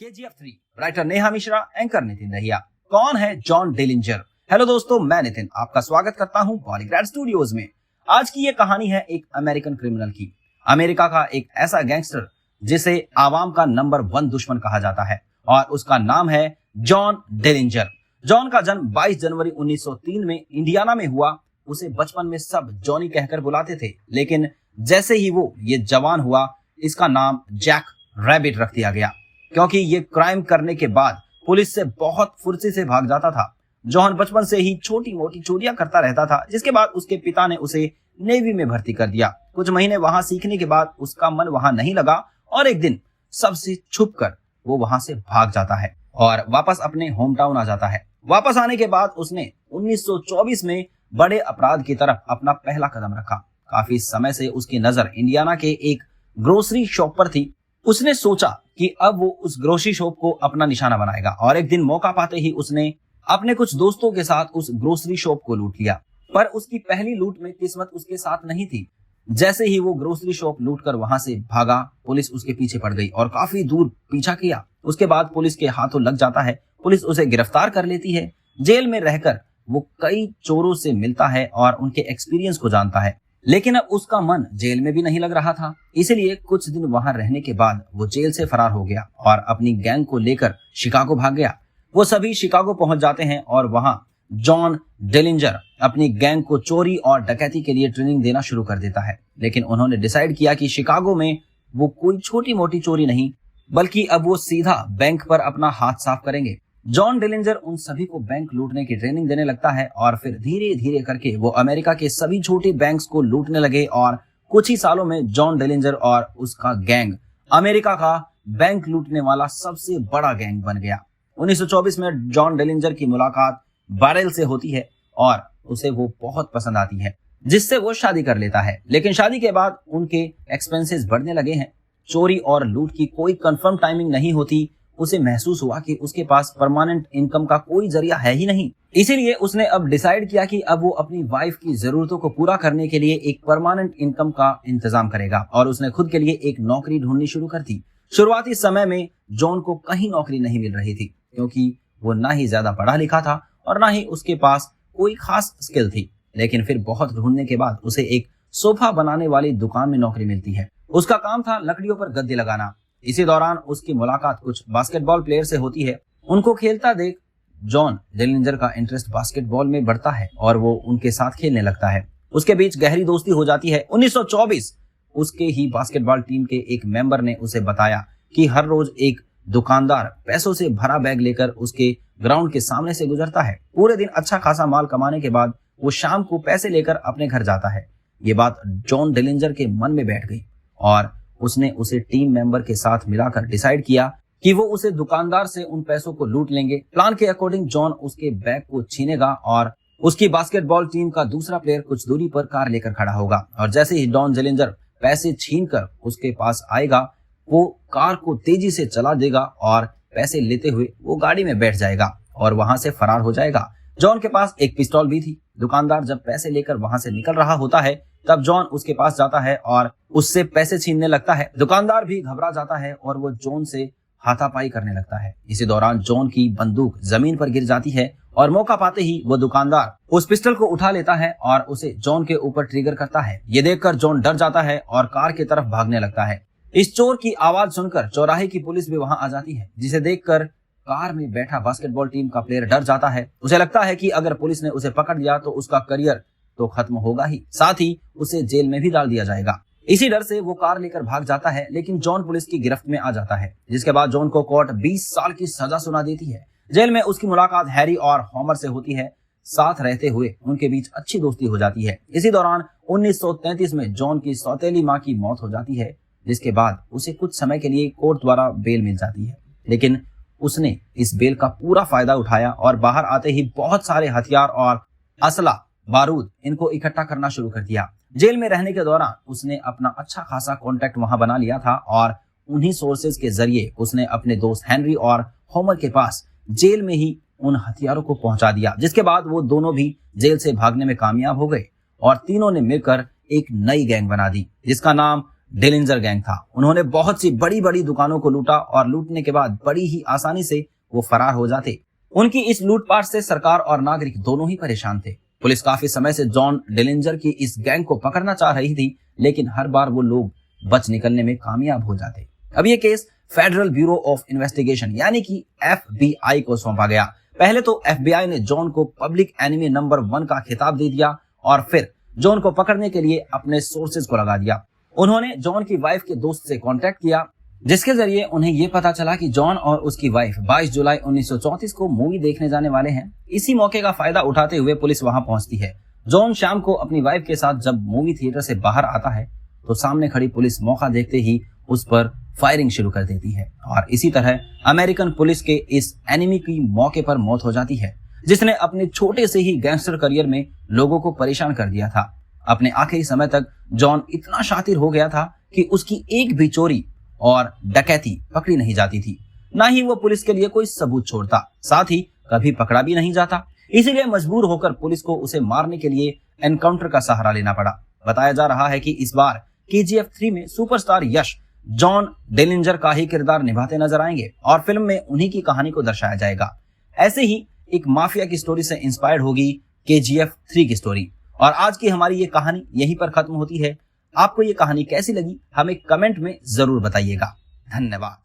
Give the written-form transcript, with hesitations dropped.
KGF 3 writer Neha Mishra, anchor Nitin Dahiya. कौन है John Dillinger? Hello दोस्तों, मैं नितिन आपका स्वागत करता हूं पॉलीग्राफ स्टूडियोज में। आज की ये कहानी है एक अमेरिकन क्रिमिनल की। अमेरिका का एक ऐसा गैंगस्टर जिसे आवाम का नंबर 1 दुश्मन कहा जाता है और उसका नाम है जॉन डिलिंजर। जॉन का जन्म 22 जनवरी 1903 में इंडियाना में हुआ। उसे बचपन में सब जॉनी कहकर बुलाते थे, लेकिन जैसे ही वो ये जवान हुआ, इसका नाम जैक रैबिट रख दिया गया, क्योंकि ये क्राइम करने के बाद पुलिस से बहुत फुर्ती से भाग जाता था। जॉन बचपन से ही छोटी मोटी चोरियां करता रहता था, जिसके बाद उसके पिता ने उसे नेवी में भर्ती कर दिया। कुछ महीने वहां सीखने के बाद उसका मन वहां नहीं लगा और एक दिन सबसे छुपकर वो वहां से भाग जाता है और वापस अपने होम टाउन आ जाता है। वापस आने के बाद उसने 1924 में बड़े अपराध की तरफ अपना पहला कदम रखा। काफी समय से उसकी नजर इंडियाना के एक ग्रोसरी शॉप पर थी। उसने सोचा कि अब वो उस ग्रोसरी शॉप को अपना निशाना बनाएगा और एक दिन मौका पाते ही उसने अपने कुछ दोस्तों के साथ उस ग्रोसरी शॉप को लूट लिया। पर उसकी पहली लूट में किस्मत उसके साथ नहीं थी। जैसे ही वो ग्रोसरी शॉप लूटकर वहां से भागा, पुलिस उसके पीछे पड़ गई और काफी दूर पीछा किया। उसके बाद पुलिस के हाथों लग जाता है। पुलिस उसे गिरफ्तार कर लेती है। जेल में रहकर वो कई चोरों से मिलता है और उनके एक्सपीरियंस को जानता है, लेकिन अब उसका मन जेल में भी नहीं लग रहा था। इसलिए कुछ दिन वहां रहने के बाद वो जेल से फरार हो गया और अपनी गैंग को लेकर शिकागो भाग गया। वो सभी शिकागो पहुंच जाते हैं और वहां जॉन डिलिंजर अपनी गैंग को चोरी और डकैती के लिए ट्रेनिंग देना शुरू कर देता है। लेकिन उन्होंने डिसाइड किया कि शिकागो में वो कोई छोटी मोटी चोरी नहीं, बल्कि अब वो सीधा बैंक पर अपना हाथ साफ करेंगे। जॉन डिलिंजर उन सभी को बैंक लूटने की ट्रेनिंग देने लगता है और फिर धीरे धीरे करके वो अमेरिका के सभी छोटे बैंक्स को लूटने लगे और कुछ ही सालों में जॉन डिलिंजर और उसका गैंग अमेरिका का बैंक लूटने वाला सबसे बड़ा गैंग बन गया। 1924 में जॉन डिलिंजर की मुलाकात बैरल से होती है और उसे वो बहुत पसंद आती है, जिससे वो शादी कर लेता है। लेकिन शादी के बाद उनके एक्सपेंसेस बढ़ने लगे हैं। चोरी और लूट की कोई कंफर्म टाइमिंग नहीं होती। उसे महसूस हुआ कि उसके पास परमानेंट इनकम का कोई जरिया है ही नहीं। इसीलिए उसने अब डिसाइड किया कि अब वो अपनी वाइफ की जरूरतों को पूरा करने के लिए एक परमानेंट इनकम का इंतजाम करेगा और उसने खुद के लिए एक नौकरी ढूंढनी शुरू कर दी। शुरुआती समय में जॉन को कहीं नौकरी नहीं मिल रही थी, क्योंकि वो ना ही ज्यादा पढ़ा लिखा था और ना ही उसके पास कोई खास स्किल थी। लेकिन फिर बहुत ढूंढने के बाद उसे एक सोफा बनाने वाली दुकान में नौकरी मिलती है। उसका काम था लकड़ियों पर गद्दे लगाना। इसी दौरान उसकी मुलाकात कुछ बास्केटबॉल प्लेयर से होती है। उनको खेलता देख जॉन डिलिंजर का इंटरेस्ट बास्केटबॉल में बढ़ता है और वो उनके साथ खेलने लगता है। उसके बीच गहरी दोस्ती हो जाती है। 1924 उसके ही बास्केटबॉल टीम के एक मेंबर ने उसे बताया कि हर रोज एक दुकानदार पैसों से भरा बैग लेकर उसके ग्राउंड के सामने से गुजरता है। पूरे दिन अच्छा खासा माल कमाने के बाद वो शाम को पैसे लेकर अपने घर जाता है। ये बात जॉन डिलिंजर के मन में बैठ गई और उसने उसे टीम मेंबर के साथ मिलाकर डिसाइड किया कि वो उसे दुकानदार से उन पैसों को लूट लेंगे। प्लान के अकॉर्डिंग जॉन उसके बैग को छीनेगा और उसकी बास्केटबॉल टीम का दूसरा प्लेयर कुछ दूरी पर कार लेकर खड़ा होगा और जैसे ही जॉन डिलिंजर पैसे छीनकर उसके पास आएगा, वो कार को तेजी से चला देगा और पैसे लेते हुए वो गाड़ी में बैठ जाएगा और वहां से फरार हो जाएगा। जॉन के पास एक पिस्तौल भी थी। दुकानदार जब पैसे लेकर वहां से निकल रहा होता है, तब जॉन उसके पास जाता है और उससे पैसे छीनने लगता है। दुकानदार भी घबरा जाता है और वो जॉन से हाथापाई करने लगता है। इसी दौरान जॉन की बंदूक जमीन पर गिर जाती है और मौका पाते ही वो दुकानदार उस पिस्टल को उठा लेता है और उसे जॉन के ऊपर ट्रिगर करता है। ये देखकर जॉन डर जाता है और कार की तरफ भागने लगता है। इस चोर की आवाज सुनकर चौराहे की पुलिस भी वहां आ जाती है, जिसे देखकर कार में बैठा बास्केटबॉल टीम का प्लेयर डर जाता है। उसे लगता है कि अगर पुलिस ने उसे पकड़ लिया तो उसका करियर तो खत्म होगा ही, साथ ही उसे जेल में भी डाल दिया जाएगा। इसी डर से वो कार लेकर भाग जाता है, लेकिन जॉन पुलिस की गिरफ्त में आ जाता है, जिसके बाद जॉन को कोर्ट 20 साल की सजा सुना देती है। जेल में उसकी मुलाकात हैरी और होमर से होती है। साथ रहते हुए उनके बीच अच्छी दोस्ती हो जाती है। इसी दौरान 1933 में जॉन की सौतेली मां की मौत हो जाती है, जिसके बाद उसे कुछ समय के लिए कोर्ट द्वारा बेल मिल जाती है। लेकिन उसने इस बेल का पूरा फायदा उठाया और बाहर आते ही बहुत सारे हथियार और असला बारूद इनको इकट्ठा करना शुरू कर दिया। जेल में रहने के दौरान उसने अपना अच्छा खासा कांटेक्ट वहां बना लिया था और उन्हीं सोर्सेज के जरिए उसने अपने दोस्त हेनरी और होमर के पास जेल में ही उन हथियारों को पहुंचा दिया, जिसके बाद वो दोनों भी जेल से भागने में कामयाब हो गए और तीनों ने मिलकर एक नई गैंग बना दी, जिसका नाम डेलिंजर गैंग था। उन्होंने बहुत सी बड़ी बड़ी दुकानों को लूटा और लूटने के बाद बड़ी ही आसानी से वो फरार हो जाते। उनकी इस लूटपाट से सरकार और नागरिक दोनों ही परेशान थे। पुलिस काफी समय से जॉन डेलिंजर की इस गैंग को पकड़ना चाह रही थी, लेकिन हर बार वो लोग बच निकलने में कामयाब हो जाते। अब ये case federal bureau of investigation यानी कि FBI को सौंपा गया। पहले तो FBI ने जॉन को पब्लिक एनिमी नंबर 1 का खिताब दे दिया और फिर जॉन को पकड़ने के लिए अपने सोर्सेज को लगा दिया। उन्होंने जॉन की वाइफ के दोस्त से कांटेक्ट किया, जिसके जरिए उन्हें ये पता चला कि जॉन और उसकी वाइफ 22 जुलाई 1934 को मूवी देखने जाने वाले हैं। इसी मौके का फायदा उठाते हुए पुलिस वहां पहुंचती है। जॉन शाम को अपनी वाइफ के साथ जब मूवी थिएटर से बाहर आता है तो सामने खड़ी पुलिस मौका देखते ही उस पर फायरिंग शुरू कर देती है और इसी तरह अमेरिकन पुलिस के इस एनिमी की मौके पर मौत हो जाती है, जिसने अपने छोटे से ही गैंगस्टर करियर में लोगों को परेशान कर दिया था। अपने आखिरी समय तक जॉन इतना शातिर हो गया था कि उसकी एक भी चोरी और डकैती पकड़ी नहीं जाती थी, ना ही वो पुलिस के लिए कोई सबूत छोड़ता, साथ ही कभी पकड़ा भी नहीं जाता। इसीलिए मजबूर होकर पुलिस को उसे मारने के लिए एनकाउंटर का सहारा लेना पड़ा। बताया जा रहा है कि इस बार KGF 3 में सुपरस्टार यश जॉन डेलिंजर का ही किरदार निभाते नजर आएंगे और फिल्म में उन्हीं की कहानी को दर्शाया जाएगा। ऐसे ही एक माफिया की स्टोरी से इंस्पायर्ड होगी KGF 3 की स्टोरी। और आज की हमारी ये कहानी यहीं पर खत्म होती है। आपको ये कहानी कैसी लगी हमें कमेंट में जरूर बताइएगा। धन्यवाद।